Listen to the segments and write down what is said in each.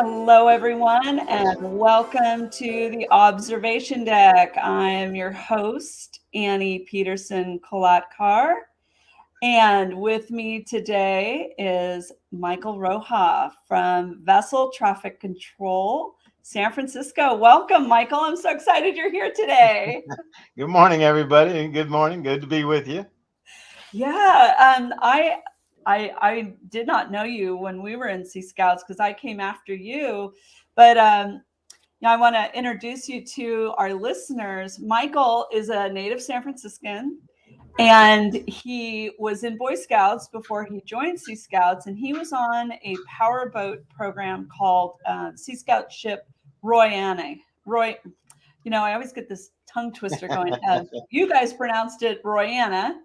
Hello, everyone, and welcome to the observation deck. I am your host, Annie Peterson-Kolatkar, and with me today is Michael Roja from Vessel Traffic Control, San Francisco. Welcome, Michael. I'm so excited you're here today. Good morning, everybody. Good morning. Good to be with you. Yeah, I did not know you when we were in Sea Scouts because I came after you, but I want to introduce you to our listeners. Michael is a native San Franciscan, and he was in Boy Scouts before he joined Sea Scouts, and he was on a powerboat program called Sea Scout Ship Royaneh. I always get this tongue twister going. You guys pronounced it Royaneh,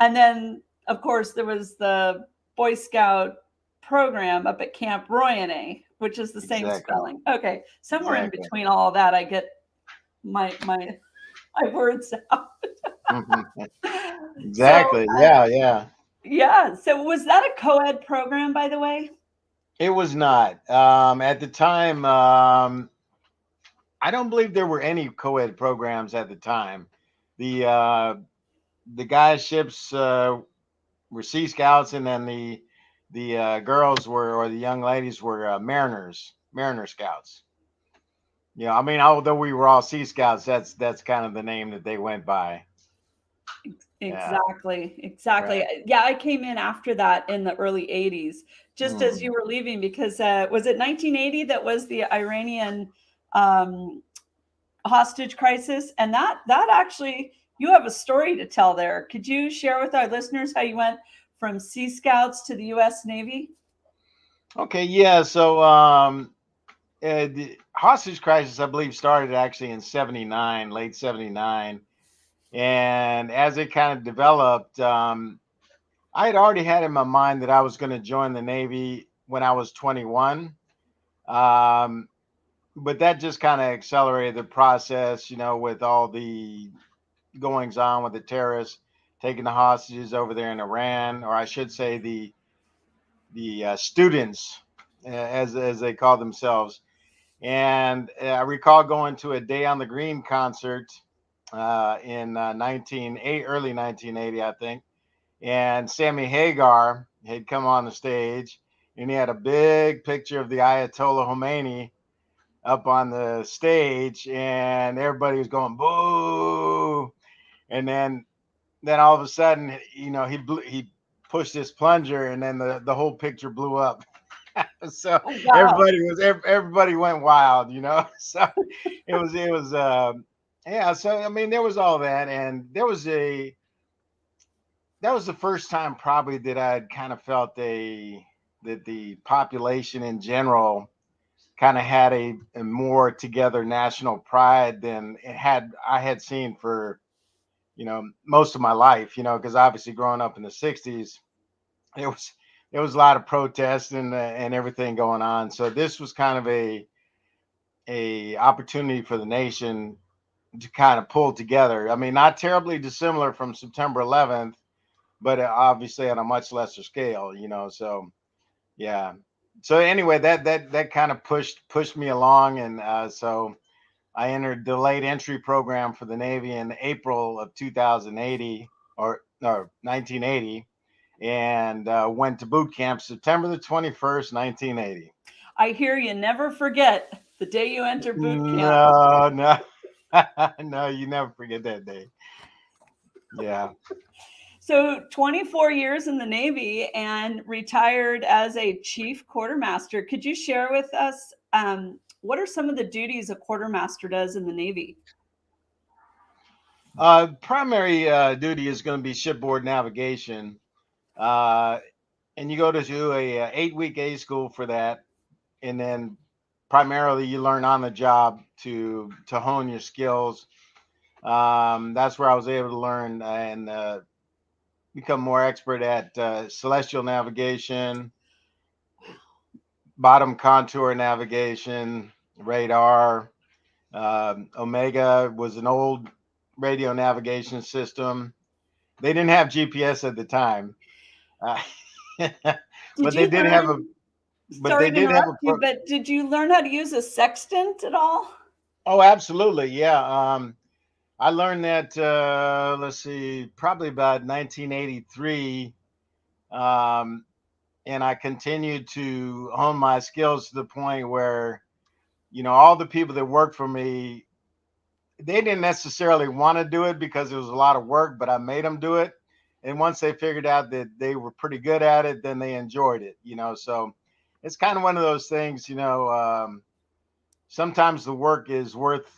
and then of course there was the Boy Scout program up at Camp Royaneh, which is the same spelling. Okay, somewhere in between all of that, I get my words out. Exactly. So, yeah. So was that a co-ed program, by the way? It was not. At the time, I don't believe there were any co-ed programs at the time. The guys' ships were Sea Scouts, and then the girls were, or the young ladies were Mariner Scouts. I mean, although we were all Sea Scouts, that's kind of the name that they went by. Exactly. Right. Yeah, I came in after that in the early 80s, just as you were leaving, because was it 1980 that was the Iranian um, hostage crisis? And that actually, you have a story to tell there. Could you share with our listeners how you went from Sea Scouts to the U.S. Navy? Okay, yeah. So the hostage crisis, I believe, started actually in '79, late '79, and as it kind of developed, I had already had in my mind that I was going to join the Navy when I was 21. Um, but that just kind of accelerated the process, with all the goings on with the terrorists taking the hostages over there in Iran, or I should say the students, as they call themselves. And I recall going to a Day on the Green concert in early 1980, I think. And Sammy Hagar had come on the stage, and he had a big picture of the Ayatollah Khomeini up on the stage, and everybody was going boo. And then all of a sudden, he pushed this plunger, and then the whole picture blew up. So Oh, wow. everybody went wild. So it was yeah. So I mean, there was all that, and that was the first time probably that I'd kind of felt that the population in general kind of had a more together national pride than I had seen for most of my life. Because obviously growing up in the '60s, there was there was a lot of protests and everything going on. So this was kind of a opportunity for the nation to kind of pull together. I mean, not terribly dissimilar from September 11th, but obviously on a much lesser scale. So yeah. So anyway, that kind of pushed me along, and so I entered the late entry program for the Navy in April of 2080 or 1980, and went to boot camp September the 21st, 1980. I hear you never forget the day you enter boot camp. No, no, you never forget that day. Yeah. So 24 years in the Navy and retired as a chief quartermaster. Could you share with us what are some of the duties a quartermaster does in the Navy? Primary duty is going to be shipboard navigation, uh, and you go to do a 8-week A school for that, and then primarily you learn on the job to hone your skills. That's where I was able to learn and become more expert at celestial navigation, bottom contour navigation, radar. Omega was an old radio navigation system. They didn't have GPS at the time, uh, Did but they you did have a. learn? but they Sorry to did have interrupt you, but did you learn how to use a sextant at all? oh, absolutely. Yeah. I learned that, let's see, probably about 1983. Um, and I continued to hone my skills to the point where, all the people that worked for me, they didn't necessarily want to do it because it was a lot of work, but I made them do it. And once they figured out that they were pretty good at it, then they enjoyed it. So it's kind of one of those things, sometimes the work is worth,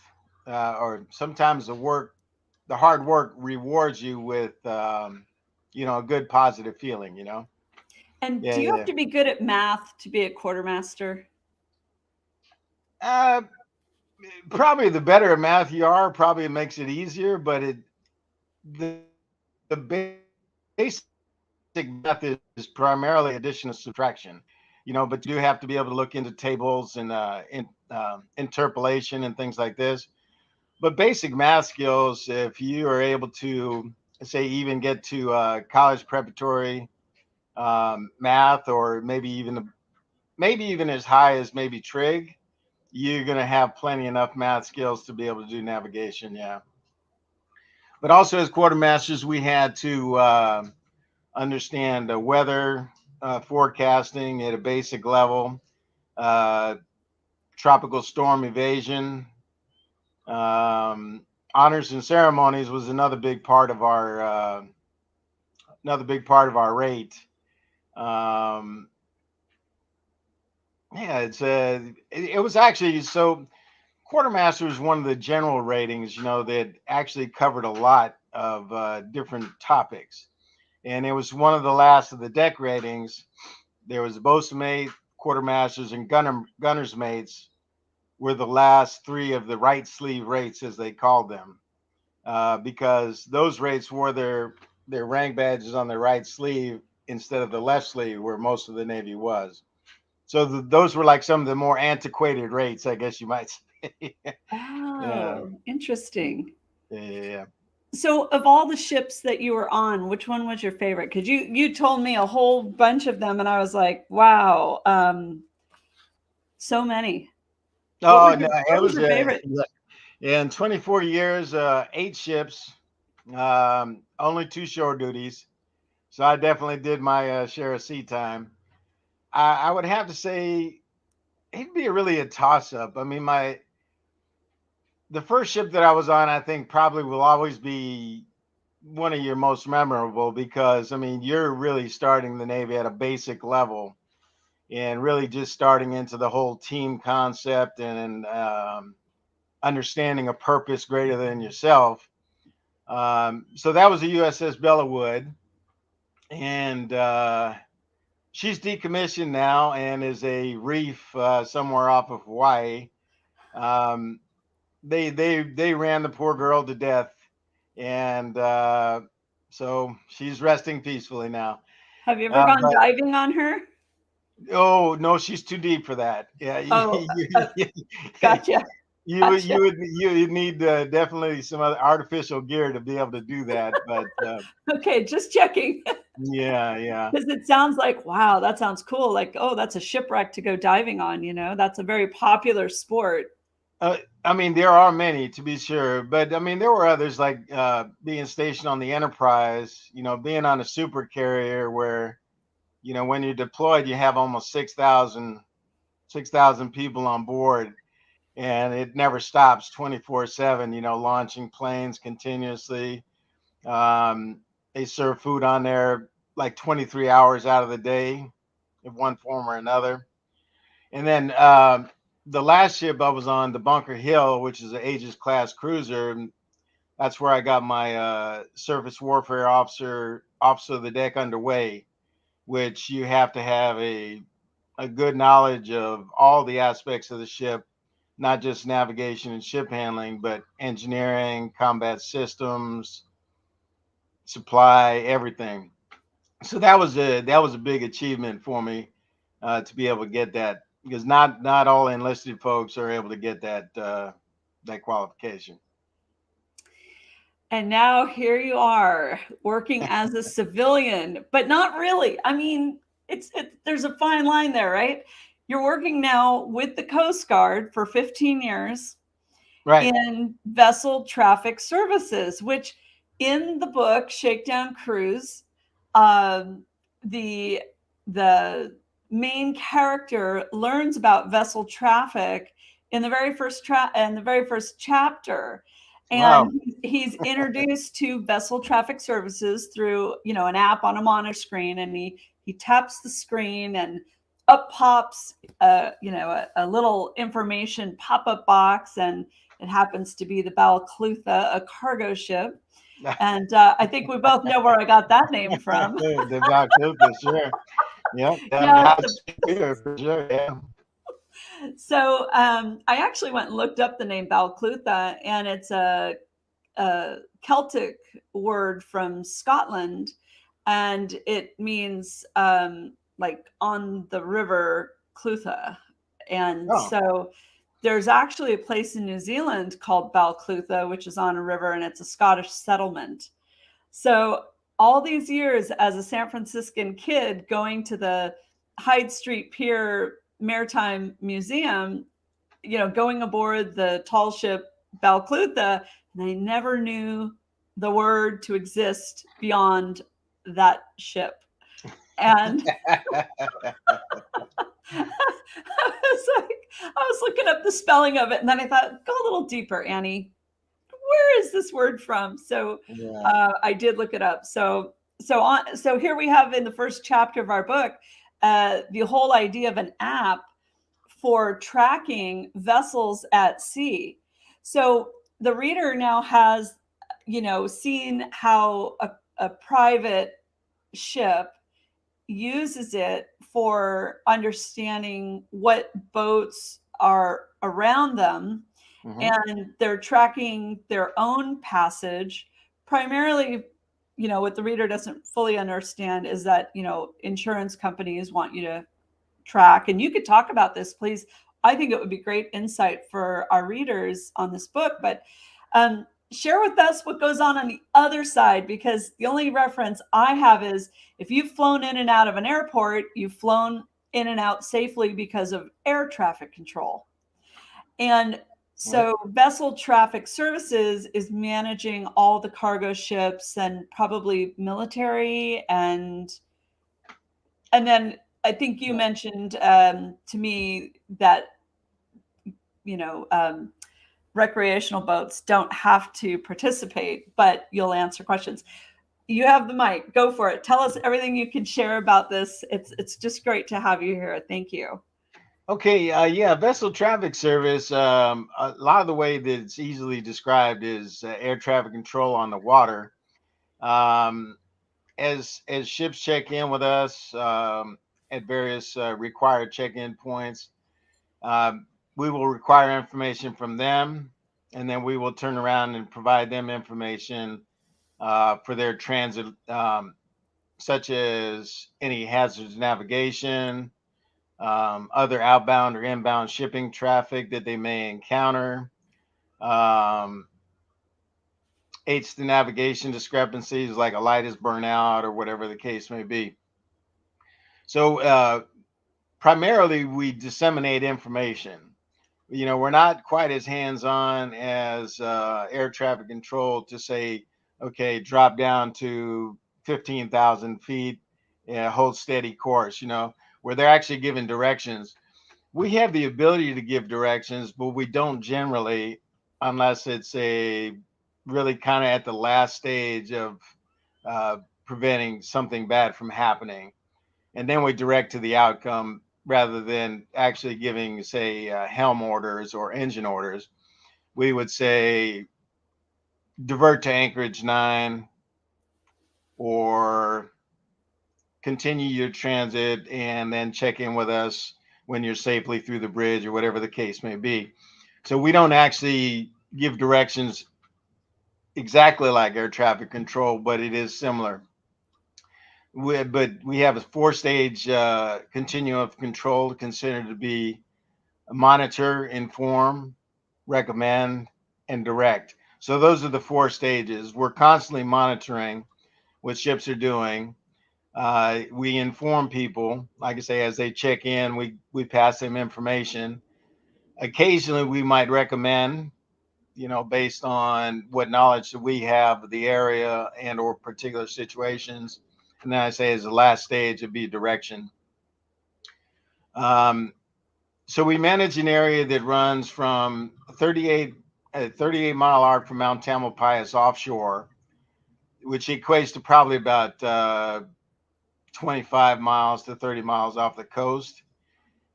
or sometimes the hard work rewards you with, a good positive feeling. And Yeah, do you have yeah. to be good at math to be a quartermaster? Uh, Probably the better at math you are, probably it makes it easier, but the basic math is primarily addition and subtraction, but you do have to be able to look into tables and interpolation and things like this. But basic math skills, if you are able to, say, even get to college preparatory math, or maybe even as high as maybe trig, you're going to have plenty enough math skills to be able to do navigation. Yeah. But also as quartermasters, we had to understand weather forecasting at a basic level, uh, tropical storm evasion, um, honors and ceremonies was another big part of our rate. Um, yeah, it was actually so. Quartermaster is one of the general ratings, that actually covered a lot of different topics. And it was one of the last of the deck ratings. There was bosun mate, quartermasters, and gunner's mates were the last three of the right sleeve rates, as they called them, because those rates wore their rank badges on their right sleeve instead of the left sleeve, where most of the Navy was. So those were like some of the more antiquated rates, I guess you might say. Yeah, Oh, interesting. yeah, yeah. So, of all the ships that you were on, which one was your favorite? Because you told me a whole bunch of them, and I was like, wow, so many. What Oh no, it was was your favorite? in 24 years, 8 ships, only 2 shore duties. So I definitely did my share of sea time. I would have to say it'd be really a toss up. I mean, the first ship that I was on, I think probably will always be one of your most memorable, because I mean, you're really starting the Navy at a basic level and really just starting into the whole team concept and understanding a purpose greater than yourself. So that was the USS Bellawood, and she's decommissioned now and is a reef somewhere off of Hawaii. Um, they ran the poor girl to death, and so she's resting peacefully now. Have you ever gone But diving on her? oh no, she's too deep for that. Yeah, Oh, gotcha, gotcha. you would need definitely some other artificial gear to be able to do that. But Okay, just checking. yeah, yeah. Because it sounds like, wow, that sounds cool. Like, oh, that's a shipwreck to go diving on, That's a very popular sport. I mean, there are many to be sure, but I mean, there were others like being stationed on the Enterprise. Being on a super carrier where when you're deployed, you have almost 6,000 people on board, and it never stops 24/7. Launching planes continuously. They serve food on there like 23 hours out of the day, in one form or another. And then the last ship I was on, the Bunker Hill, which is an Aegis class cruiser. And that's where I got my surface warfare officer of the deck underway, which you have to have a good knowledge of all the aspects of the ship, not just navigation and ship handling, but engineering, combat systems, supply, everything. So that was a big achievement for me to be able to get that, because not all enlisted folks are able to get that qualification. And now here you are working as a civilian, but not really. I mean, there's a fine line there, right? you're working now with the Coast Guard for 15 years Right. in vessel traffic services, which in the book Shakedown Cruise, um, the the main character learns about vessel traffic in the very first chapter, Wow. and he's introduced to vessel traffic services through an app on a monitor screen, and he taps the screen and up pops a little information pop-up box, and it happens to be the Balaclutha, a cargo ship. And I think we both know where I got that name from. The Balaclutha, sure. Yep. Down Yeah. Hot Spear for sure. Yeah. So I actually went and looked up the name Balaclutha, and it's a Celtic word from Scotland, and it means like on the river Clutha. And Oh. so there's actually a place in New Zealand called Balclutha, which is on a river, and it's a Scottish settlement. So all these years as a San Franciscan kid going to the Hyde Street Pier Maritime Museum, going aboard the tall ship Balclutha, and I never knew the word to exist beyond that ship. And I was looking up the spelling of it, and then I thought, go a little deeper, Annie. Where is this word from? So Yeah. I did look it up. So here we have in the first chapter of our book the whole idea of an app for tracking vessels at sea. So the reader now has, seen how a private ship uses it for understanding what boats are around them, Mhm. and they're tracking their own passage primarily. What the reader doesn't fully understand is that insurance companies want you to track, and you could talk about this, please. I think it would be great insight for our readers on this book, but share with us what goes on the other side, because the only reference I have is if you've flown in and out of an airport, you've flown in and out safely because of air traffic control. And Right. so vessel traffic services is managing all the cargo ships and probably military, and then I think you mentioned to me that you know um, recreational boats don't have to participate, but you'll answer questions. You have the mic. Go for it. Tell us everything you can share about this. It's just great to have you here. Thank you. Okay, yeah, vessel traffic service. A lot of the way that it's easily described is air traffic control on the water. Um, as ships check in with us at various required check-in points, um, we will require information from them, and then we will turn around and provide them information for their transit, such as any hazards navigation, other outbound or inbound shipping traffic that they may encounter, um, aids to navigation discrepancies like a light is burnt out or whatever the case may be. So primarily we disseminate information. We're not quite as hands-on as air traffic control to say, okay, drop down to 15,000 feet, hold steady course, where they're actually giving directions. We have the ability to give directions, but we don't generally, unless it's a really kind of at the last stage of uh, preventing something bad from happening. And then we direct to the outcome rather than actually giving, say, helm orders or engine orders. We would say divert to Anchorage 9 or continue your transit and then check in with us when you're safely through the bridge or whatever the case may be. So we don't actually give directions exactly like air traffic control, but it is similar. But we have a four-stage continuum of control considered to be monitor, inform, recommend, and direct. So those are the four stages. We're constantly monitoring what ships are doing. We inform people, like I say, as they check in, we pass them information. Occasionally, we might recommend, based on what knowledge that we have of the area and or particular situations. And then I say as the last stage, it'd be direction. Um, so we manage an area that runs from 38 mile arc from Mount Tamalpais offshore, which equates to probably about 25 miles to 30 miles off the coast,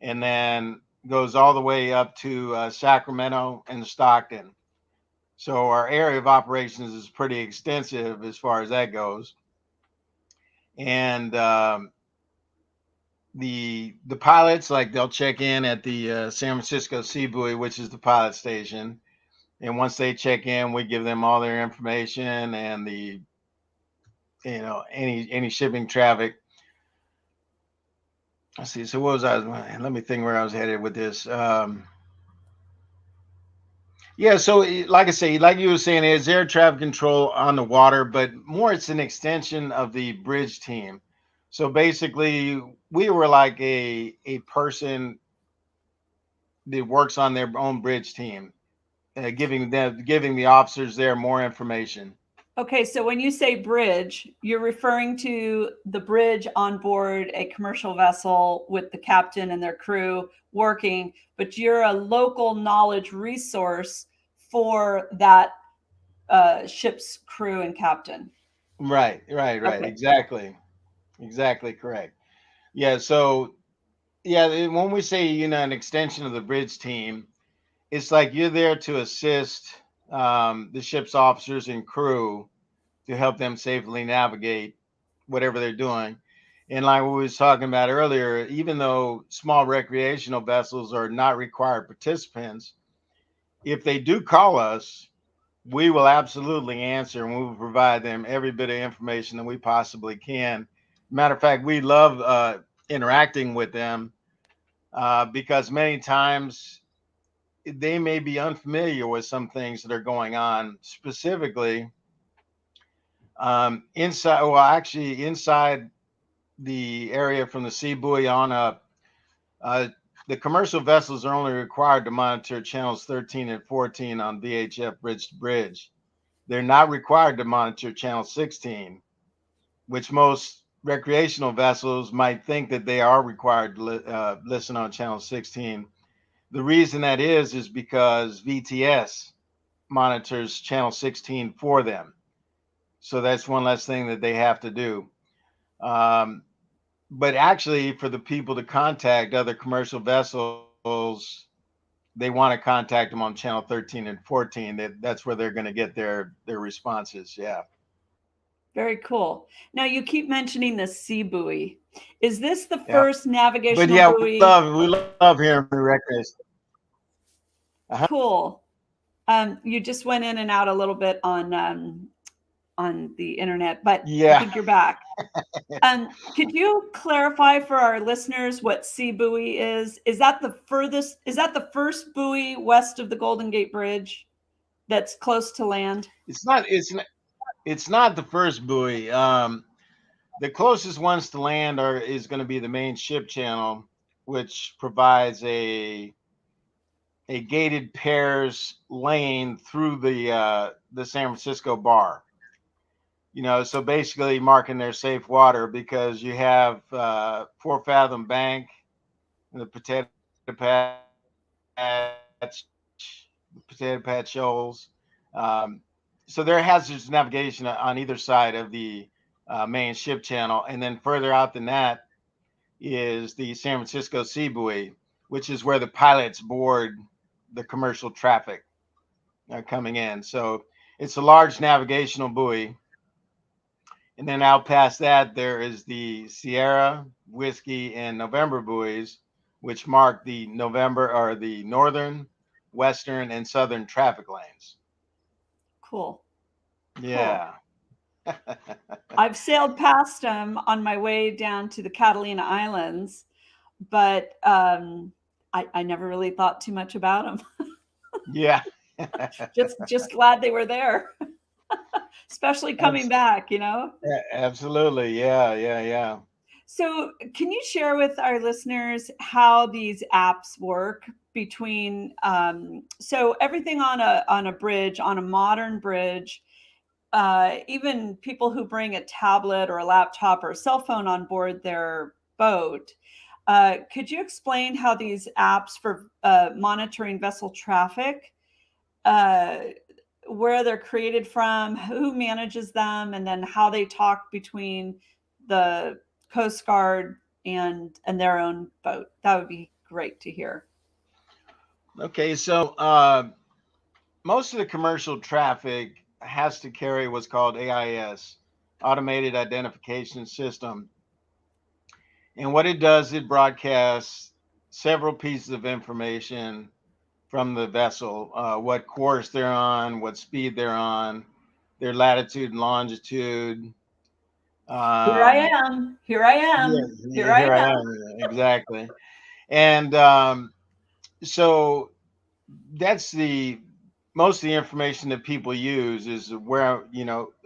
and then goes all the way up to Sacramento and Stockton. So our area of operations is pretty extensive as far as that goes. And the pilots, like, they'll check in at the San Francisco Sea Buoy, which is the pilot station. And once they check in, we give them all their information and the any shipping traffic. Let's see. So what was I? Let me think where I was headed with this. Yeah, so like I say, like you were saying, is air traffic control on the water, but more it's an extension of the bridge team. So basically, we were like a person that works on their own bridge team, giving the officers there more information. Okay, so when you say bridge, you're referring to the bridge on board a commercial vessel with the captain and their crew working, but you're a local knowledge resource for that ship's crew and captain. Right, right, right. Okay. Exactly, exactly correct. Yeah. So yeah, when we say an extension of the bridge team, it's like you're there to assist the ship's officers and crew to help them safely navigate whatever they're doing. And like we was talking about earlier, even though small recreational vessels are not required participants, if they do call us, we will absolutely answer and we will provide them every bit of information that we possibly can. Matter of fact, we love interacting with them because many times they may be unfamiliar with some things that are going on, specifically inside the area from the sea buoy on up. Uh, the commercial vessels are only required to monitor channels 13 and 14 on VHF bridge to bridge. They're not required to monitor channel 16, which most recreational vessels might think that they are required to listen on channel 16. The reason that is because VTS monitors channel 16 for them. So that's one less thing that they have to do. Um, but actually, for the people to contact other commercial vessels, they want to contact them on channel 13 and 14. That's where they're going to get their responses. Yeah. Very cool. Now you keep mentioning the sea buoy. Is this the Yeah. first But navigational yeah, buoy? we love hearing from the recreation. Uh-huh. Cool. You just went in and out a little bit on the internet, but I Yeah. think you're back. Could you clarify for our listeners what sea buoy is? Is that the furthest? Is that the first buoy west of the Golden Gate Bridge that's close to land? It's not. It's not the first buoy. The closest ones to land is going to be the main ship channel, which provides a gated pairs lane through the San Francisco bar. So basically marking their safe water because you have 4 Fathom Bank and the potato patch shoals. So there are hazardous navigation on either side of the main ship channel, and then further out than that is the San Francisco Sea Buoy, which is where the pilots board the commercial traffic coming in. So it's a large navigational buoy. And then out past that, there is the Sierra, Whiskey, and November buoys, which mark the November or the northern, western, and southern traffic lanes. Cool. Cool. Yeah. I've sailed past them on my way down to the Catalina Islands, but I never really thought too much about them. Yeah. Just glad they were there. especially coming back, you know? Absolutely. Yeah. Yeah. Yeah. So, can you share with our listeners how these apps work between so everything on a bridge, on a modern bridge, even people who bring a tablet or a laptop or a cell phone on board their boat. Could you explain how these apps for monitoring vessel traffic, uh, where they're created from, who manages them, and then how they talk between the Coast Guard and their own boat? That would be great to hear. Okay. So most of the commercial traffic has to carry what's called AIS, Automated Identification System. And what it does, it broadcasts several pieces of information from the vessel, what course they're on, what speed they're on, their latitude and longitude. Here I Um, am. Here I yeah, am. Here yeah, I here I am. am. Exactly. And so that's the most of the information that people use is where,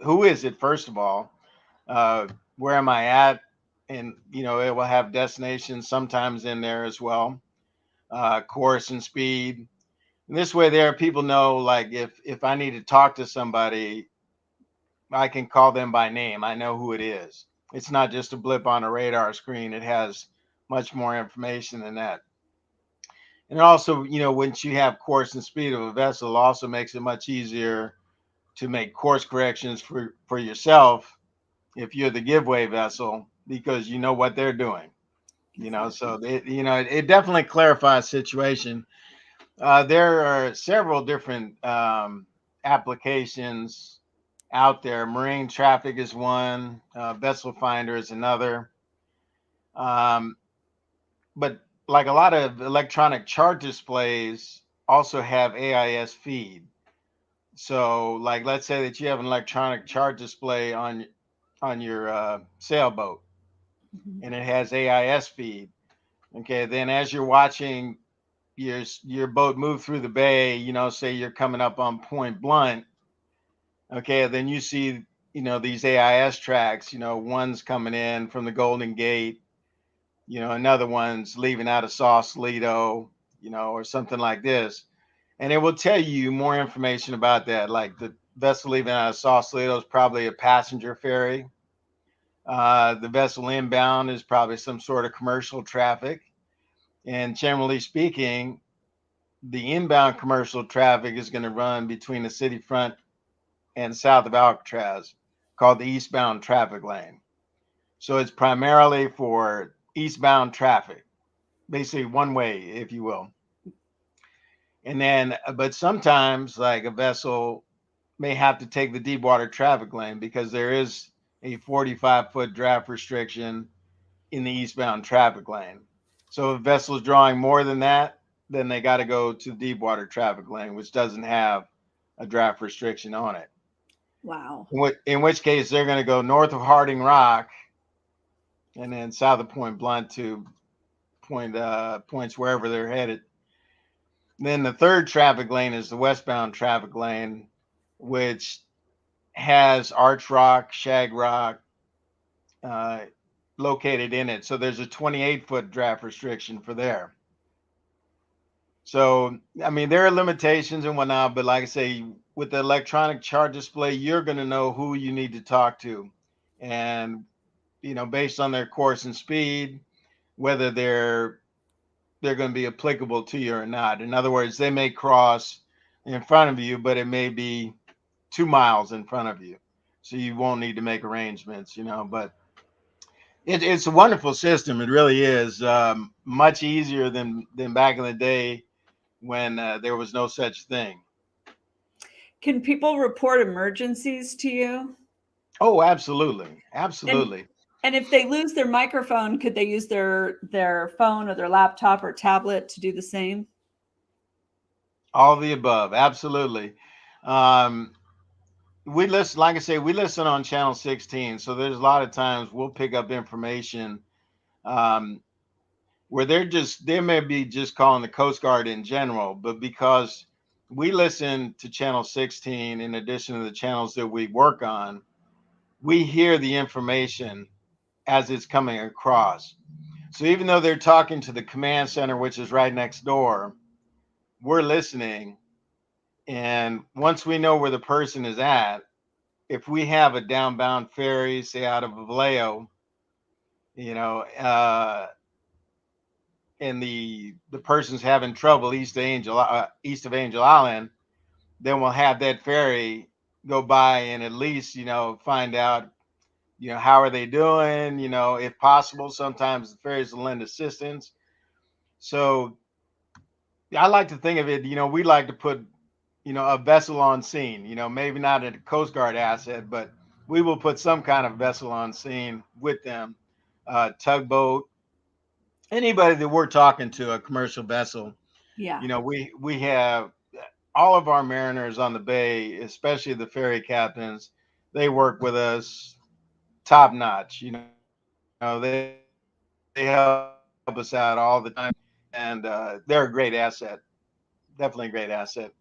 who is it, first of all, uh, where am I at? And, it will have destinations sometimes in there as well, course and speed. And this way there, people know, like, if I need to talk to somebody, I can call them by name. I know who it is. It's not just a blip on a radar screen. It has much more information than that. And also, once you have course and speed of a vessel, it also makes it much easier to make course corrections for yourself if you're the giveaway vessel, because you know what they're doing. So Exactly. it definitely clarifies situation. There are several different applications out there. Marine traffic is one, vessel finder is another. Um, but like a lot of electronic chart displays also have AIS feed. So, like, let's say that you have an electronic chart display on your sailboat, Mhm. and it has AIS feed. Okay, then as you're watching your boat move through the bay, say you're coming up on Point Blunt. Okay, then you see, these AIS tracks. One's coming in from the Golden Gate. Another one's leaving out of Sausalito. Or something like this, and it will tell you more information about that. Like the vessel leaving out of Sausalito is probably a passenger ferry. The vessel inbound is probably some sort of commercial traffic. And generally speaking, the inbound commercial traffic is going to run between the city front and south of Alcatraz, called the eastbound traffic lane. So it's primarily for eastbound traffic, basically one way, if you will. And then, but sometimes, like a vessel may have to take the deep water traffic lane because there is a 45-foot draft restriction in the eastbound traffic lane. So if a vessel is drawing more than that, then they got to go to the deep water traffic lane, which doesn't have a draft restriction on it. Wow. In which case they're going to go north of Harding Rock and then south of Point Blunt to points wherever they're headed. Then the third traffic lane is the westbound traffic lane, which has Arch Rock, Shag Rock uh, located in it. So there's a 28-foot draft restriction for there. So, I mean, there are limitations and whatnot, but like I say, with the electronic chart display, you're going to know who you need to talk to. And, based on their course and speed, whether they're going to be applicable to you or not. In other words, they may cross in front of you, but it may be 2 miles in front of you. So you won't need to make arrangements, but it's a wonderful system. It really is, much easier than back in the day when there was no such thing. Can people report emergencies to you? Oh, absolutely, And absolutely, and if they lose their microphone, could they use their phone or their laptop or tablet to do the same? all the above, absolutely. Um, we listen, like I say, we listen on channel 16, so there's a lot of times we'll pick up information um, where they may be just calling the Coast Guard in general, but because we listen to channel 16 in addition to the channels that we work on. We hear the information as it's coming across. So even though they're talking to the command center, which is right next door, we're listening. And once we know where the person is at, if we have a downbound ferry, say out of Vallejo, you know, and the person's having trouble east of Angel Island, then we'll have that ferry go by and at least find out how are they doing. If possible, sometimes the ferries will lend assistance. So I like to think of it. We like to put a vessel on scene. Maybe not a Coast Guard asset, but we will put some kind of vessel on scene with them. Tugboat, anybody that we're talking to, a commercial vessel. Yeah. We have all of our mariners on the bay, especially the ferry captains. They work with us top notch. They help us out all the time, and they're a great asset. Definitely a great asset.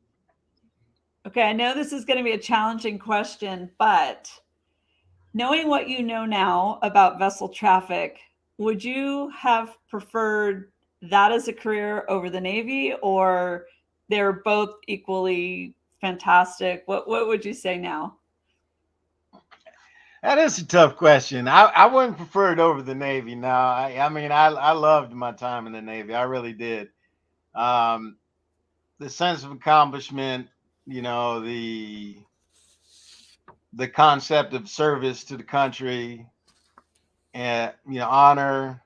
Okay, I know this is going to be a challenging question, but knowing what you know now about vessel traffic, would you have preferred that as a career over the Navy, or they're both equally fantastic? What would you say now? That is a tough question. I wouldn't prefer it over the Navy. No, I mean, I loved my time in the Navy. I really did. Um, the sense of accomplishment, the concept of service to the country, and honor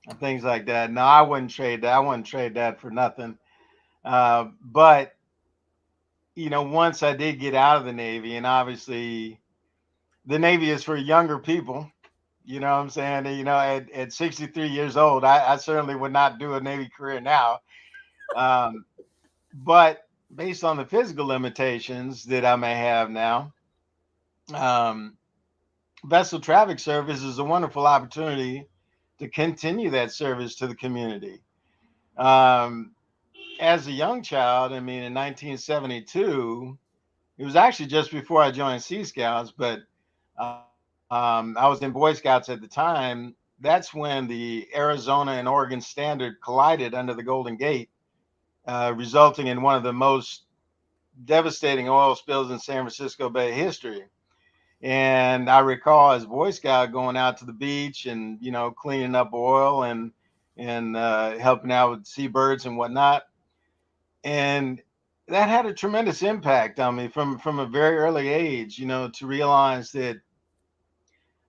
and things like that. No, I wouldn't trade that. I wouldn't trade that for nothing. But once I did get out of the Navy, and obviously the Navy is for younger people. You know what I'm saying? At 63 years old, I certainly would not do a Navy career now. Um, but based on the physical limitations that I may have now, um, vessel traffic service is a wonderful opportunity to continue that service to the community. Um, as a young child, I mean, in 1972, it was actually just before I joined Sea Scouts, but I was in Boy Scouts at the time. That's when the Arizona and Oregon Standard collided under the Golden Gate, resulting in one of the most devastating oil spills in San Francisco Bay history. And I recall as Boy Scout going out to the beach and cleaning up oil and helping out with seabirds and whatnot. And that had a tremendous impact on me from a very early age. To realize that,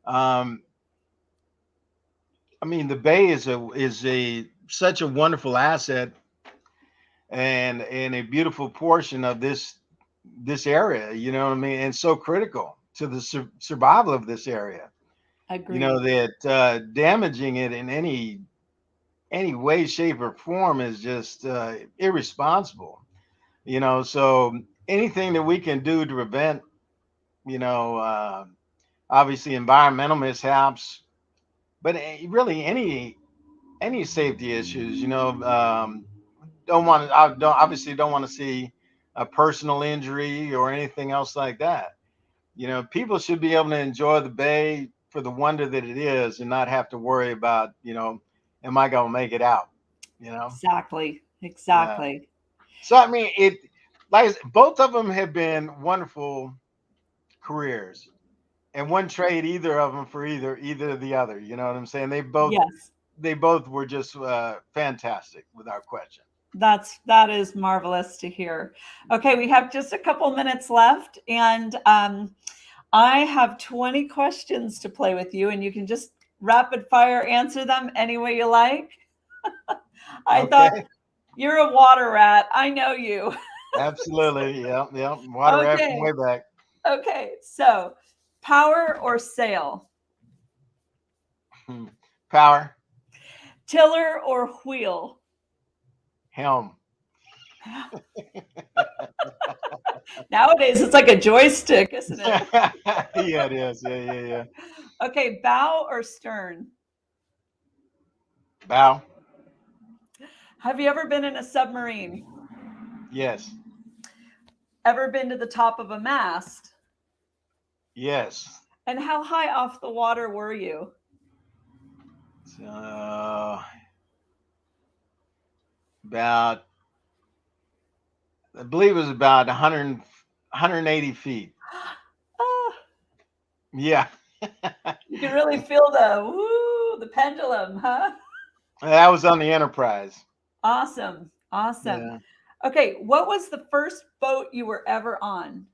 um, I mean, the Bay is a such a wonderful asset and a beautiful portion of this area. You know what I mean, and so critical to the survival of this area. Agreed. That damaging it in any way, shape, or form is just irresponsible. So anything that we can do to prevent, you know, uh, obviously environmental mishaps, but really any safety issues, don't want to, I don't obviously don't want to see a personal injury or anything else like that. People should be able to enjoy the Bay for the wonder that it is and not have to worry about, am I going to make it out? You know? Exactly. Yeah. Exactly. So, I mean, both of them have been wonderful careers and wouldn't trade either of them for either of the other. You know what I'm saying? Yes. They both were just fantastic without question. That is marvelous to hear. Okay, we have just a couple minutes left, and I have 20 questions to play with you, and you can just rapid fire answer them any way you like. I thought Okay. you're a water rat. I know you. Absolutely. Yep. Yep. Water rat from Okay. way back. Okay. So, power or sail? Power. Tiller or wheel? Helm. Nowadays, it's like a joystick, isn't it? Yeah, it is. Yeah, yeah, yeah. Okay. Bow or stern? Bow. Have you ever been in a submarine? Yes. ever been to the top of a mast? Yes. And how high off the water were you? So about, I believe it was about 180 feet. Ah, Yeah. you can really feel the pendulum, huh? That was on the Enterprise. Awesome. Awesome. Yeah. Okay, what was the first boat you were ever on?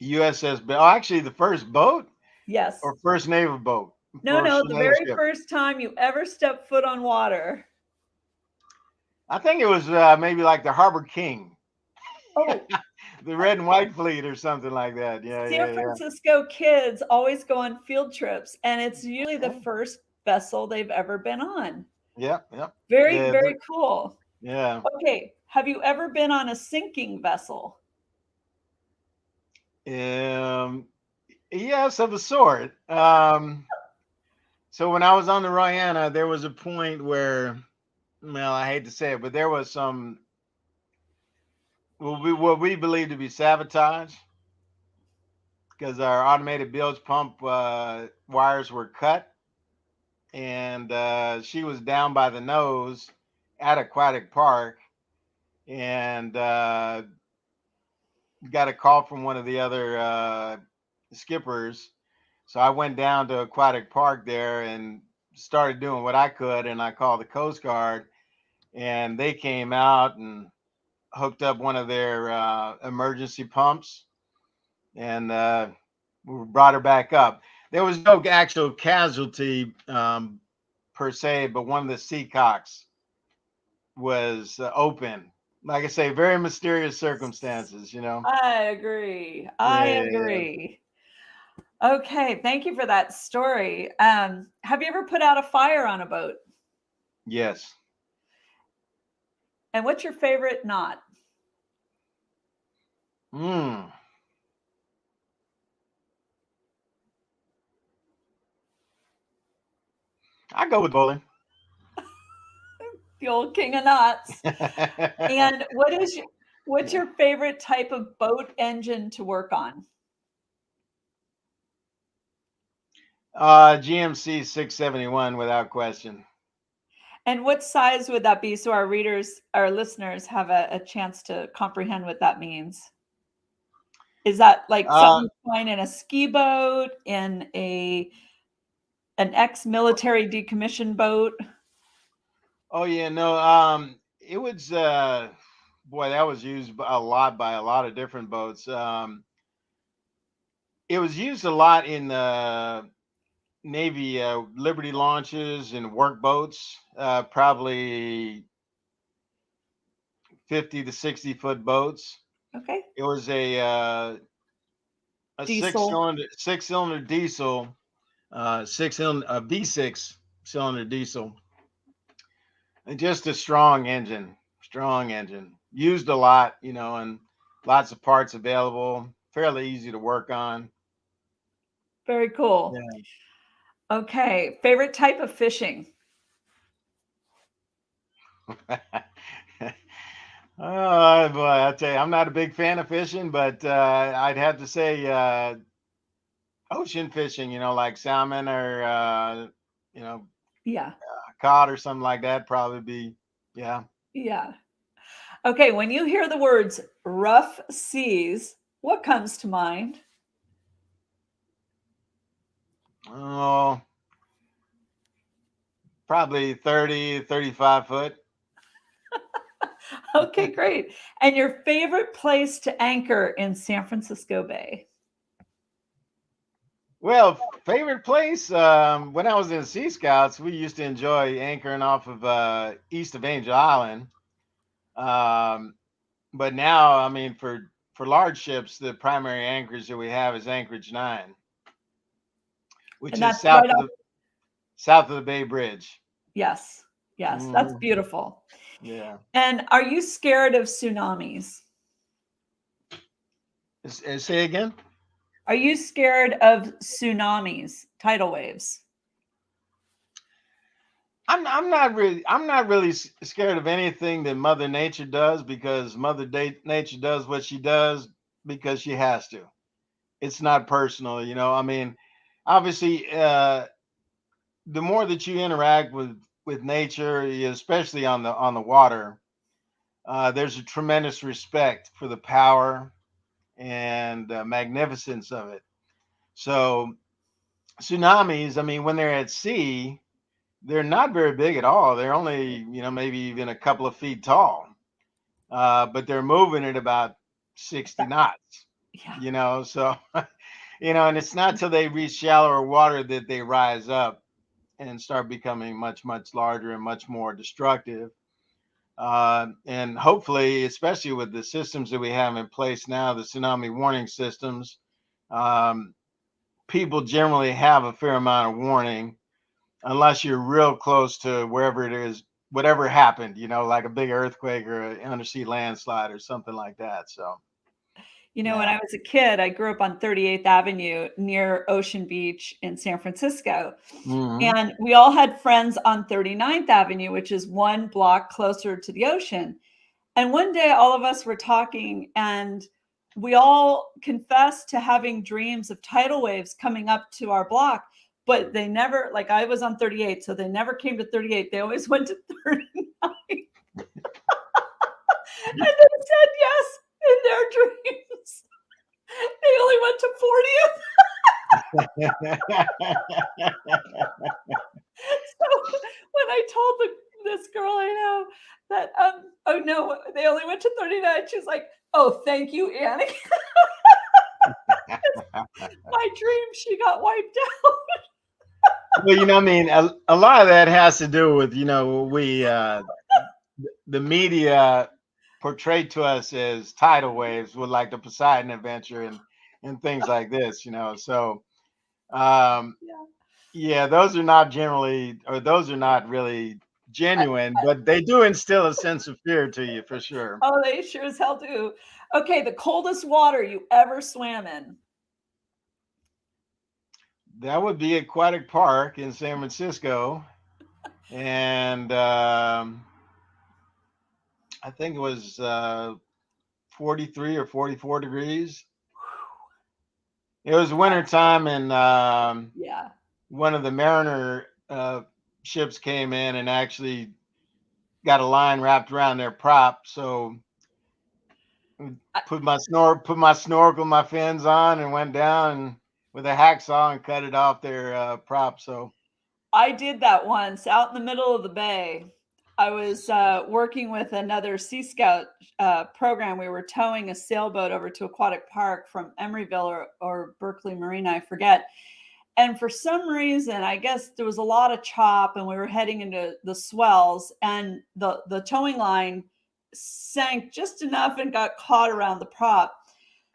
USS. Oh, actually, the first boat Yes. or first naval boat, No, first no, the naval very ship. first time you ever stepped foot on water. I think it was maybe like the Harbor King, Oh, the Red and White Fleet, or something like that. Yeah, San yeah, yeah. Francisco kids always go on field trips, and it's usually the Yeah, first vessel they've ever been on. yeah, yeah. Very, Yeah, very cool. yeah. Okay, have you ever been on a sinking vessel? Um, yes, of a sort. So when I was on the Royaneh, there was a point where, well, I hate to say it, but there was some what we believe to be sabotage because our automated bilge pump wires were cut, and she was down by the nose at Aquatic Park, and got a call from one of the other skippers. So I went down to Aquatic Park there and started doing what I could, and I called the Coast Guard, and they came out and hooked up one of their emergency pumps, and we brought her back up. There was no actual casualty per se, but one of the seacocks was open. Like I say, very mysterious circumstances, you know. I agree. I Yeah, yeah, yeah. agree. Okay, thank you for that story. Have you ever put out a fire on a boat? Yes. And what's your favorite knot? Hmm. I go with bowling. The old king of knots. And what's Yeah. your favorite type of boat engine to work on? GMC 671 without question. And what size would that be so our readers, our listeners have a chance to comprehend what that means? Is that like Uh, something you find in a ski boat, in an ex-military decommissioned boat? oh yeah, no. It was boy, that was used a lot by a lot of different boats. It was used a lot in Navy Liberty launches and work boats. Probably 50 to 60-foot boats. Okay. It was a Diesel. six cylinder diesel, six cylinder V6 cylinder diesel, and just a strong engine. Used a lot, you know, and lots of parts available. Fairly easy to work on. Very cool. Yeah. Okay. Favorite type of fishing? Oh boy, I tell you, I'm not a big fan of fishing, but I'd have to say ocean fishing. You know, like salmon or you know, Yeah. cod or something like that. Probably be, yeah. Yeah. Okay. When you hear the words rough seas, what comes to mind? Oh, probably 30, 35 foot. Okay, great. And your favorite place to anchor in San Francisco Bay? Well, favorite place. When I was in Sea Scouts, we used to enjoy anchoring off of east of Angel Island. Um, but now, I mean, for large ships, the primary anchorage that we have is Anchorage 9, which And is that's right off. south of the Bay Bridge. Yes. Yes. That's Hmm. beautiful. Yeah. And are you scared of tsunamis? Say again. Are you scared of tsunamis, tidal waves? I'm not really scared of anything that Mother Nature does, because Nature does what she does because she has to. It's not personal, you know. I mean, obviously, the more that you interact with nature, especially on the water, there's a tremendous respect for the power and magnificence of it. So tsunamis, I mean, when they're at sea, they're not very big at all. They're only, maybe even a couple of feet tall, but they're moving at about 60 knots. Yeah. So and it's not till they reach shallower water that they rise up and start becoming much, much larger and much more destructive. And hopefully, especially with the systems that we have in place now, the tsunami warning systems, um, people generally have a fair amount of warning, unless you're real close to wherever it is, whatever happened, like a big earthquake or an undersea landslide or something like that. So, When yeah. I was a kid, I grew up on 38th Avenue near Ocean Beach in San Francisco. Hmm. And we all had friends on 39th Avenue, which is one block closer to the ocean. And one day, all of us were talking, and we all confessed to having dreams of tidal waves coming up to our block, but they never, like I was on 38, so they never came to 38. They always went to 39. And they said yes in their dreams. They only went to 40th. So when I told this girl I know that, oh no, they only went to 39, she's like, oh, thank you, Annie. My dream, she got wiped out. Well, I mean, a lot of that has to do with, the media portrayed to us as tidal waves, with like the Poseidon Adventure and things like this. So, um, Yeah. yeah, those are not really genuine, but they do instill a sense of fear to you for sure. Oh, they sure as hell do. Okay, the coldest water you ever swam in. That would be Aquatic Park in San Francisco, and I think it was 43 or 44 degrees. It was winter time, and Yeah. one of the Mariner ships came in and actually got a line wrapped around their prop. So I, put my snorkel, my fins on, and went down with a hacksaw and cut it off their prop. So, I did that once out in the middle of the bay. I was working with another Sea Scout program. We were towing a sailboat over to Aquatic Park from Emeryville or Berkeley Marina, I forget. And for some reason, I guess there was a lot of chop, and we were heading into the swells, and the towing line sank just enough and got caught around the prop.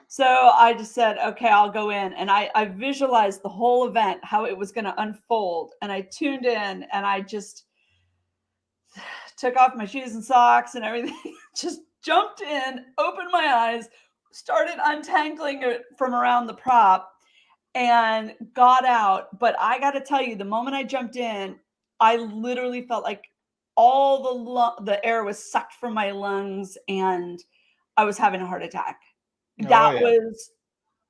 So I just said, okay, I'll go in. And I visualized the whole event, how it was going to unfold. And I tuned in, and I just took off my shoes and socks and everything, just jumped in, opened my eyes, started untangling it from around the prop, and got out. But I got to tell you, the moment I jumped in, I literally felt like all the air was sucked from my lungs, and I was having a heart attack. oh That yeah, was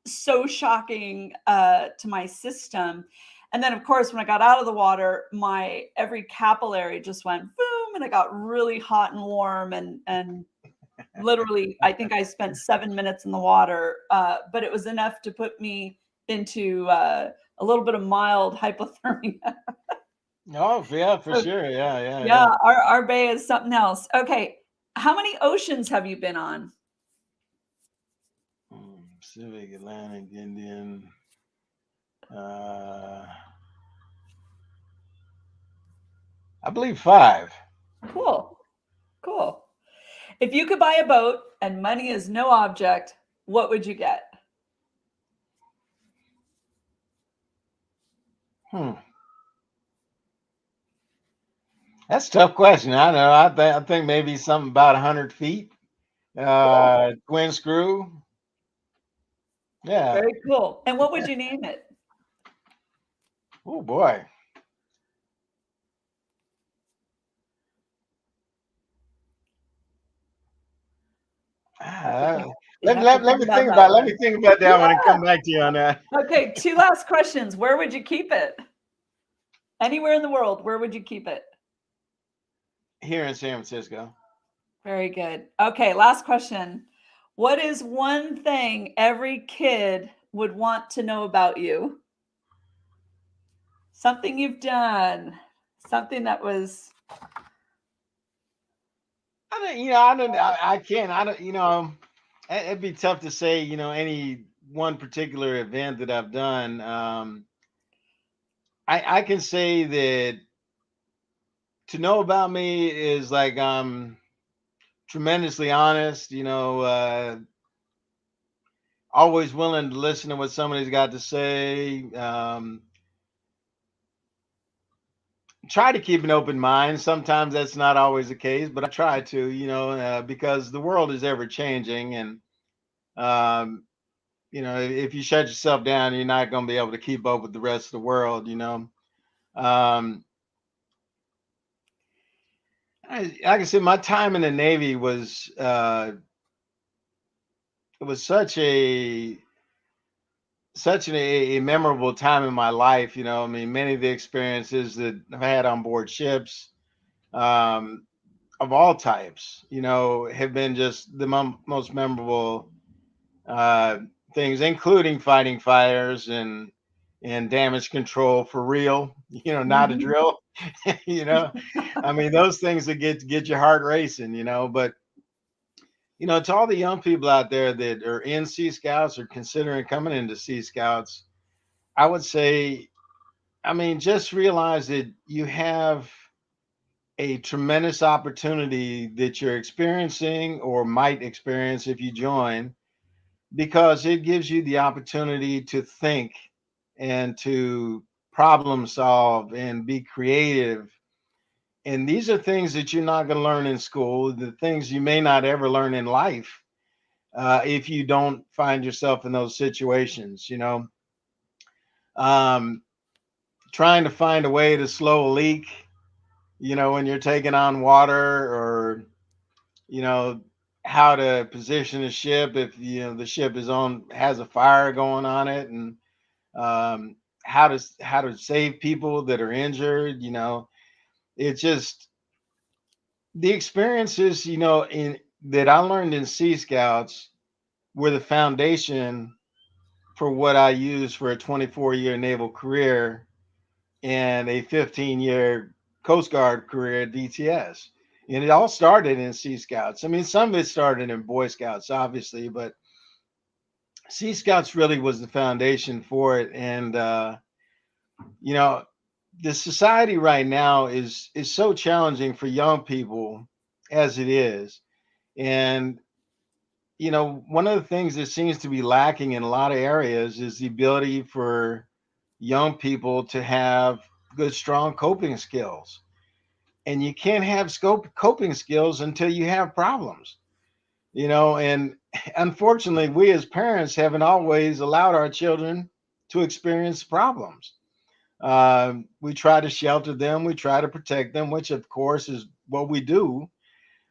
so shocking to my system. And then, of course, when I got out of the water, my every capillary just went boom, and I got really hot and warm, and literally, I think I spent 7 minutes in the water, but it was enough to put me into a little bit of mild hypothermia. oh yeah, for So, sure, yeah, yeah, yeah, yeah. our bay is something else. Okay, how many oceans have you been on? Pacific, Atlantic, Indian. Uh, I believe five. Cool, cool. If you could buy a boat and money is no object, what would you get? Hmm. That's a tough question. I know. I think maybe something about 100 feet. Cool. Twin screw. Yeah. Very cool. And what would you name it? Oh boy. Ah, You have to let think me about think that about let one. me think about that one and come back to you on that. Okay, two last questions. Where would you keep it? Anywhere in the world, where would you keep it? Here in San Francisco. Very good. Okay, last question. What is one thing every kid would want to know about you? Something you've done, something that was I can't, I don't, it'd be tough to say, any one particular event that I've done. I can say that to know about me is like I'm tremendously honest, always willing to listen to what somebody's got to say. Try to keep an open mind. Sometimes that's not always the case, but I try to, because the world is ever changing. And, um, if you shut yourself down, you're not going to be able to keep up with the rest of the world. Um, like I said, my time in the Navy was, it was such a memorable time in my life. I mean, many of the experiences that I've had on board ships, um, of all types, have been just the most memorable uh, things, including fighting fires and damage control for real. Not a Mhm. drill. you know, I mean, those things that get your heart racing. But to all the young people out there that are in Sea Scouts or considering coming into Sea Scouts, I would say, I mean, just realize that you have a tremendous opportunity that you're experiencing or might experience if you join, because it gives you the opportunity to think and to problem solve and be creative. And these are things that you're not going to learn in school, the things you may not ever learn in life, if you don't find yourself in those situations. Um, Trying to find a way to slow a leak, when you're taking on water, or you know how to position a ship if the ship has a fire going on it, and um, how to save people that are injured. It's just the experiences in that I learned in Sea Scouts were the foundation for what I used for a 24-year naval career and a 15-year Coast Guard career at DTS. And it all started in Sea Scouts. I mean, some of it started in Boy Scouts, obviously, but Sea Scouts really was the foundation for it. And you know, the society right now is so challenging for young people as it is. And one of the things that seems to be lacking in a lot of areas is the ability for young people to have good, strong coping skills. And you can't have coping skills until you have problems. And unfortunately, we as parents haven't always allowed our children to experience problems. We try to shelter them, we try to protect them, which of course is what we do.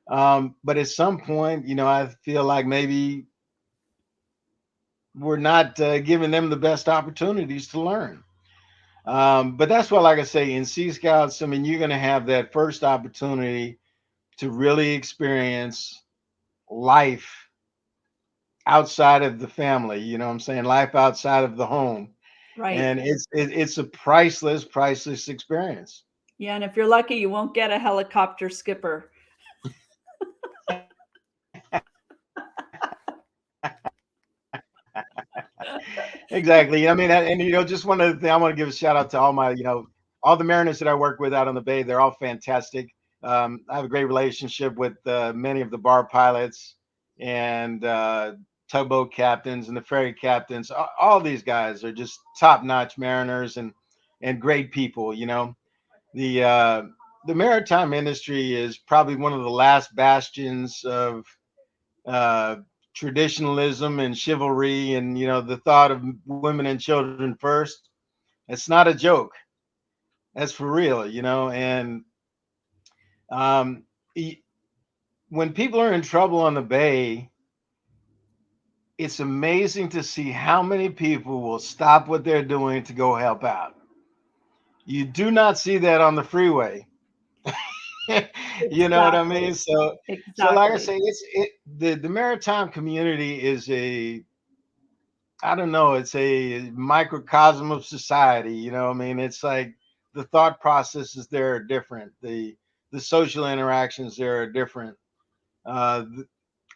But at some point, I feel like maybe we're not giving them the best opportunities to learn. But that's why, like I say, in Sea Scouts, I mean, you're going to have that first opportunity to really experience life outside of the family. You know what I'm saying? Life outside of the home, right. and it's a priceless experience. Yeah, and if you're lucky, you won't get a helicopter skipper. Exactly. I mean, and just one other thing, I want to give a shout out to all the mariners that I work with out on the bay. They're all fantastic. I have a great relationship with many of the bar pilots and tugboat captains and the ferry captains. All these guys are just top notch mariners and great people. The uh, the maritime industry is probably one of the last bastions of uh, traditionalism and chivalry, and the thought of women and children first. It's not a joke. That's for real. And um, when people are in trouble on the bay, it's amazing to see how many people will stop what they're doing to go help out. You do not see that on the freeway. You know what I Exactly. mean? So like I Exactly. say, the maritime community is I don't know, it's a microcosm of society. You know what I mean? It's like the thought processes there are different. The social interactions there are different. Uh, th-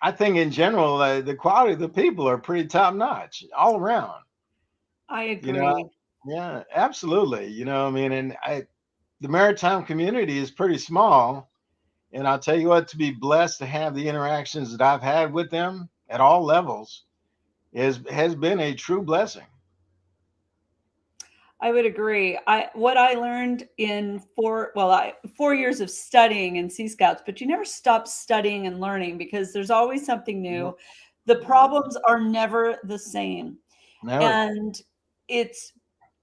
I think in general, the quality of the people are pretty top notch all around. I You know, agree. yeah, absolutely. You know, what I mean, the maritime community is pretty small, and I'll tell you what, to be blessed to have the interactions that I've had with them at all levels has been a true blessing. I would agree. I what I learned in 4 years of studying in Sea Scouts, but you never stop studying and learning because there's always something Mhm. new. The problems are never the same. Never. And it's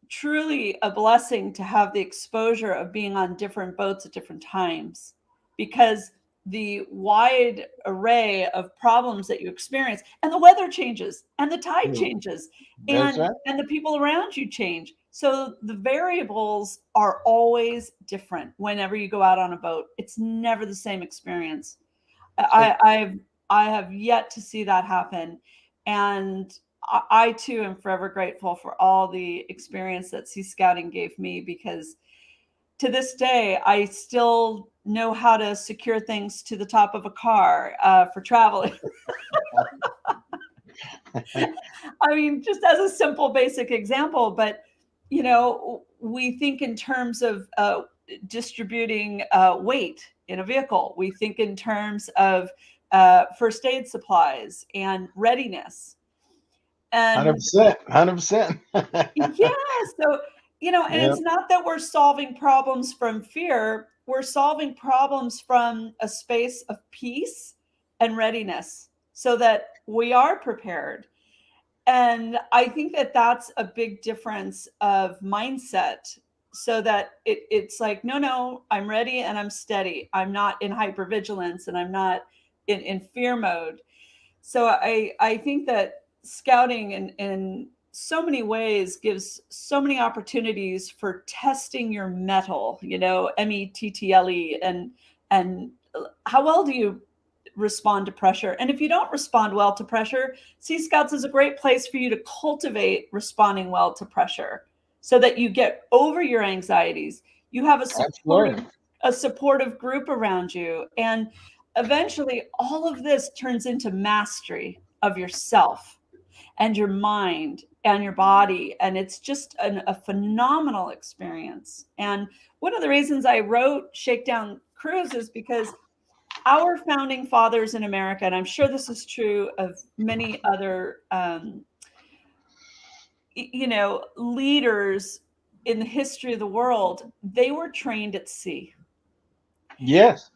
truly a blessing to have the exposure of being on different boats at different times because the wide array of problems that you experience and the weather changes and the tide Mm, changes that's right. and the people around you change, so the variables are always different whenever you go out on a boat. It's never the same experience. So, I have yet to see that happen, and I too am forever grateful for all the experience that Sea Scouting gave me because to this day I still know how to secure things to the top of a car for traveling. I mean, just as a simple, basic example, but we think in terms of distributing weight in a vehicle. We think in terms of first aid supplies and readiness. And 100%, 100%. yeah, so, and Yep. it's not that we're solving problems from fear, we're solving problems from a space of peace and readiness so that we are prepared. And I think that that's a big difference of mindset so that it's like, no, no, I'm ready and I'm steady. I'm not in hypervigilance and I'm not in fear mode. So I think that scouting in so many ways gives so many opportunities for testing your mettle, mettle, and how well do you respond to pressure. And if you don't respond well to pressure, Sea Scouts is a great place for you to cultivate responding well to pressure so that you get over your anxieties. You have Absolutely. a supportive group around you, and eventually all of this turns into mastery of yourself and your mind and your body, and it's just a phenomenal experience. And one of the reasons I wrote Shakedown Cruise is because our founding fathers in America, and I'm sure this is true of many other, leaders in the history of the world, they were trained at sea. Yes.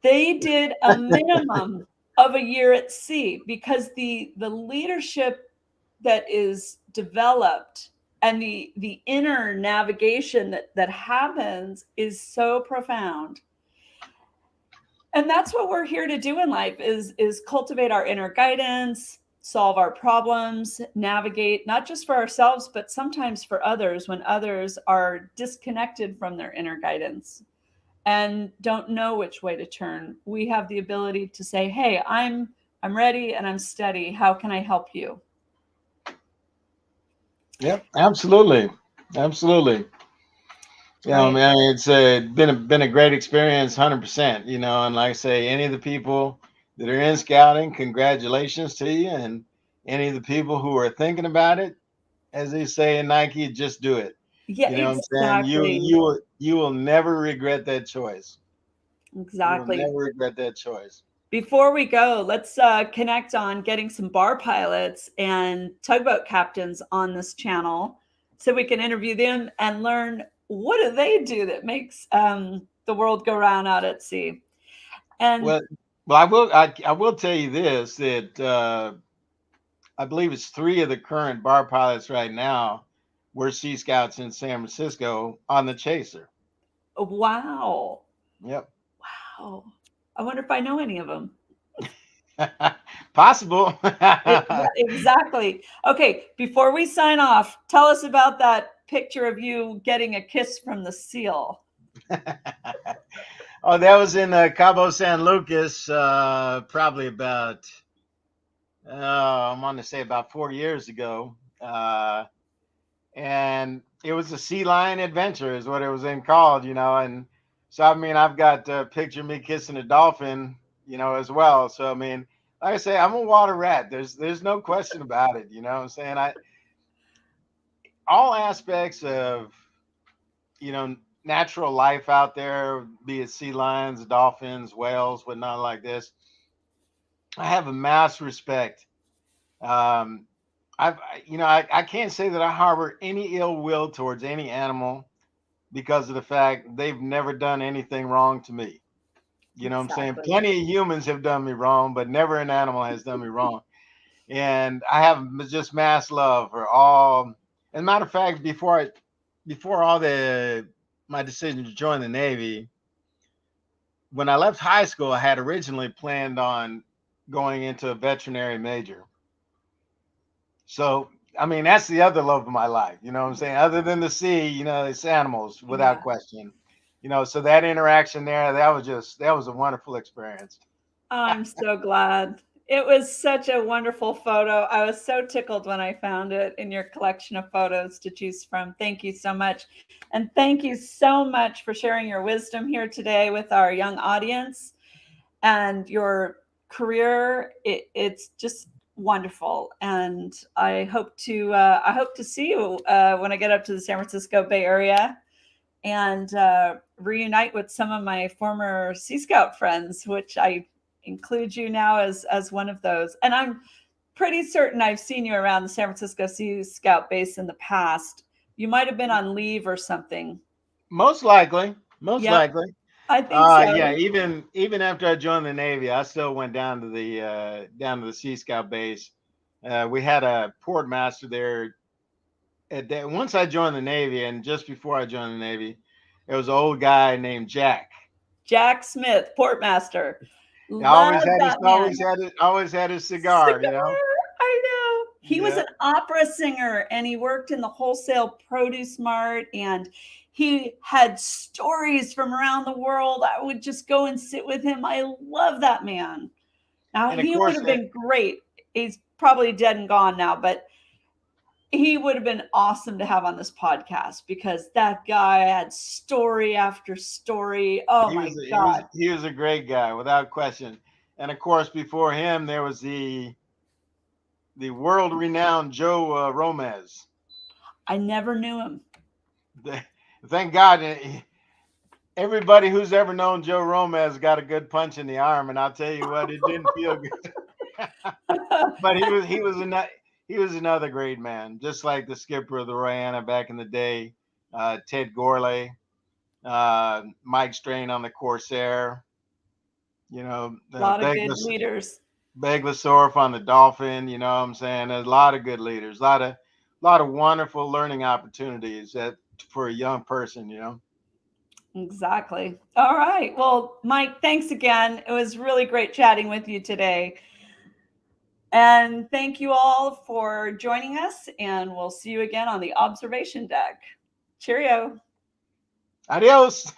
They did a minimum of a year at sea because the leadership that is developed and the inner navigation that happens is so profound. And that's what we're here to do in life is cultivate our inner guidance, solve our problems, navigate not just for ourselves but sometimes for others when others are disconnected from their inner guidance and don't know which way to turn. We have the ability to say, "Hey, I'm ready and I'm steady. How can I help you?" Yep. Absolutely. Absolutely. Yeah, Right. man, it's been a great experience, 100%. You know, and like I say, any of the people that are in scouting, congratulations to you, and any of the people who are thinking about it, as they say in Nike, just do it. Yeah, You know what I'm saying? exactly. You will never regret that choice. You will Exactly. never regret that choice. Before we go, let's connect on getting some bar pilots and tugboat captains on this channel so we can interview them and learn what do they do that makes the world go round out at sea. And Well, I will tell you this that I believe it's three of the current bar pilots right now were Sea Scouts in San Francisco on the Chaser. wow, Yep. wow. I wonder if I know any of them. Possible. Exactly. Okay, before we sign off, tell us about that picture of you getting a kiss from the seal. Oh, that was in Cabo San Lucas, probably about, I'm going to say about 4 years ago. And it was a sea lion adventure, is what it was in called, And so, I mean, I've got a picture of me kissing a dolphin, as well. So, I mean, like I say, I'm a water rat. There's no question about it. You know what I'm saying? All aspects of, natural life out there, be it sea lions, dolphins, whales, whatnot like this, I have a mass respect. Um, I can't say that I harbor any ill will towards any animal because of the fact they've never done anything wrong to me. You know what I'm saying? Exactly. Plenty of humans have done me wrong, but never an animal has done me wrong. And I have just mass love for all. As a matter of fact, before all the my decision to join the Navy, when I left high school, I had originally planned on going into a veterinary major. So, I mean, that's the other love of my life. You know what I'm saying? Other than the sea, it's animals without Yeah. question. So that interaction there, that was a wonderful experience. I'm so glad. It was such a wonderful photo. I was so tickled when I found it in your collection of photos to choose from. Thank you so much. And thank you so much for sharing your wisdom here today with our young audience and your career. It's just wonderful. And I hope to see you when I get up to the San Francisco Bay Area and reunite with some of my former Sea Scout friends, which I include you now as one of those. And I'm pretty certain I've seen you around the San Francisco Sea Scout base in the past. You might have been on leave or something. Most likely, most Yep, likely. I think so. Yeah, even after I joined the Navy, I still went down to the Sea Scout base. We had a port master there. Once I joined the Navy, and just before I joined the Navy, there was an old guy named Jack. Jack Smith, Portmaster. He Love that man. always had his cigar. Cigar. I know. He was Yeah. an opera singer and he worked in the wholesale produce mart and he had stories from around the world. I would just go and sit with him. I love that man. Now, And of he would course, have been great. He's probably dead and gone now, but he would have been awesome to have on this podcast because that guy had story after story. Oh my God. he was a great guy without question. And of course, before him, there was the world renowned Joe Romez. I never knew him. Thank God, everybody who's ever known Joe Romez got a good punch in the arm, and I'll tell you what, it didn't feel good. But he was another great man, just like the skipper of the Royaneh back in the day, Ted Gorley, Mike Strain on the Corsair, A lot of good Beglis, leaders. Beglissorf on the Dolphin. You know what I'm saying? There's a lot of good leaders, a lot of wonderful learning opportunities for a young person. Exactly. All right. Well, Mike, thanks again. It was really great chatting with you today. And thank you all for joining us. And we'll see you again on the observation deck. Cheerio. Adios.